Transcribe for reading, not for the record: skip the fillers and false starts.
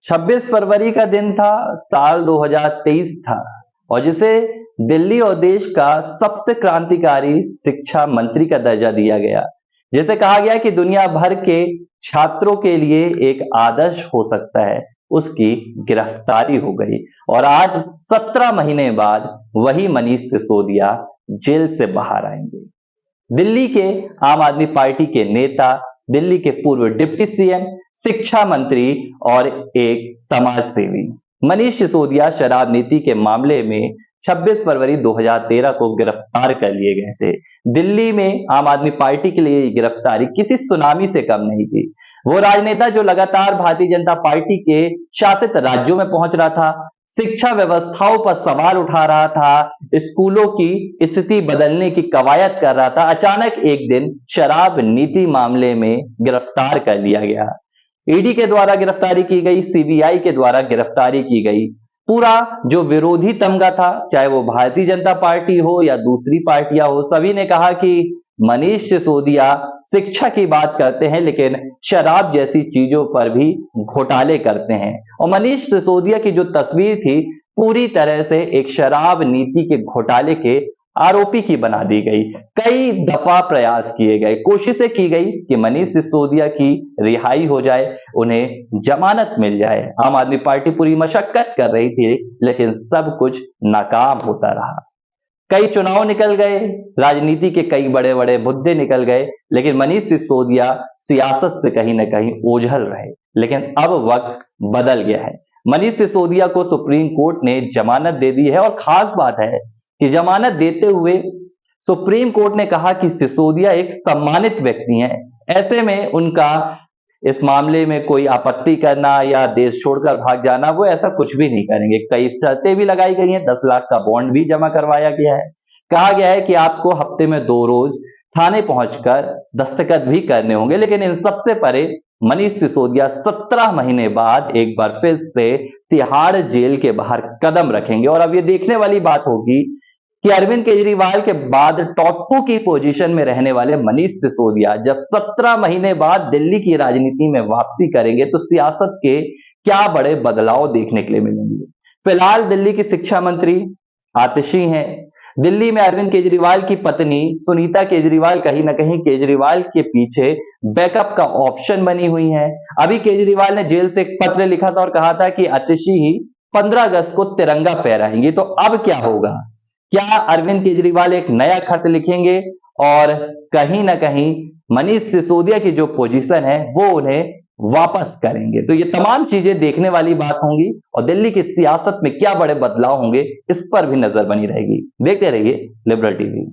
26 फरवरी का दिन था, साल 2023 था और जिसे दिल्ली और देश का सबसे क्रांतिकारी शिक्षा मंत्री का दर्जा दिया गया। जैसे कहा गया कि दुनिया भर के छात्रों के लिए एक आदर्श हो सकता है, उसकी गिरफ्तारी हो गई और आज 17 महीने बाद वही मनीष सिसोदिया जेल से बाहर आएंगे। दिल्ली के आम आदमी पार्टी के नेता, दिल्ली के पूर्व डिप्टी सीएम, शिक्षा मंत्री और एक समाज सेवी मनीष सिसोदिया शराब नीति के मामले में 26 फरवरी 2013 को गिरफ्तार कर लिए गए थे। दिल्ली में आम आदमी पार्टी के लिए गिरफ्तारी किसी सुनामी से कम नहीं थी। वो राजनेता जो लगातार भारतीय जनता पार्टी के शासित राज्यों में पहुंच रहा था, शिक्षा व्यवस्थाओं पर सवाल उठा रहा था, स्कूलों की स्थिति बदलने की कवायद कर रहा था, अचानक एक दिन शराब नीति मामले में गिरफ्तार कर लिया गया। ईडी के द्वारा गिरफ्तारी की गई, सीबीआई के द्वारा गिरफ्तारी की गई। पूरा जो विरोधी तमगा था, चाहे वो भारतीय जनता पार्टी हो या दूसरी पार्टियां हो, सभी ने कहा कि मनीष सिसोदिया शिक्षा की बात करते हैं लेकिन शराब जैसी चीजों पर भी घोटाले करते हैं। और मनीष सिसोदिया की जो तस्वीर थी पूरी तरह से एक शराब नीति के घोटाले के आरोपी की बना दी गई। कई दफा प्रयास किए गए, कोशिशें की गई कि मनीष सिसोदिया की रिहाई हो जाए, उन्हें जमानत मिल जाए। आम आदमी पार्टी पूरी मशक्कत कर रही थी लेकिन सब कुछ नाकाम होता रहा। कई चुनाव निकल गए, राजनीति के कई बड़े बड़े मुद्दे निकल गए, लेकिन मनीष सिसोदिया सियासत से कहीं ना कहीं ओझल रहे। लेकिन अब वक्त बदल गया है। मनीष सिसोदिया को सुप्रीम कोर्ट ने जमानत दे दी है और खास बात है कि जमानत देते हुए सुप्रीम कोर्ट ने कहा कि सिसोदिया एक सम्मानित व्यक्ति हैं। ऐसे में उनका इस मामले में कोई आपत्ति करना या देश छोड़कर भाग जाना, वो ऐसा कुछ भी नहीं करेंगे। कई शर्तें भी लगाई गई हैं, 10 लाख का बॉन्ड भी जमा करवाया गया है। कहा गया है कि आपको हफ्ते में 2 रोज थाने पहुंचकर दस्तखत भी करने होंगे। लेकिन इन सबसे परे मनीष सिसोदिया 17 महीने बाद एक बार फिर से तिहाड़ जेल के बाहर कदम रखेंगे। और अब ये देखने वाली बात होगी कि अरविंद केजरीवाल के बाद टॉप 2 की पोजीशन में रहने वाले मनीष सिसोदिया जब 17 महीने बाद दिल्ली की राजनीति में वापसी करेंगे तो सियासत के क्या बड़े बदलाव देखने के लिए मिलेंगे। फिलहाल दिल्ली की शिक्षा मंत्री आतिशी हैं। दिल्ली में अरविंद केजरीवाल की पत्नी सुनीता केजरीवाल कहीं ना कहीं केजरीवाल के पीछे बैकअप का ऑप्शन बनी हुई है। अभी केजरीवाल ने जेल से एक पत्र लिखा था और कहा था कि आतिशी ही 15 अगस्त को तिरंगा फहराएंगे। तो अब क्या होगा? क्या अरविंद केजरीवाल एक नया खत लिखेंगे और कहीं ना कहीं मनीष सिसोदिया की जो पोजीशन है वो उन्हें वापस करेंगे? तो ये तमाम चीजें देखने वाली बात होंगी और दिल्ली की सियासत में क्या बड़े बदलाव होंगे इस पर भी नजर बनी रहेगी। देखते रहिए लिबरल टीवी।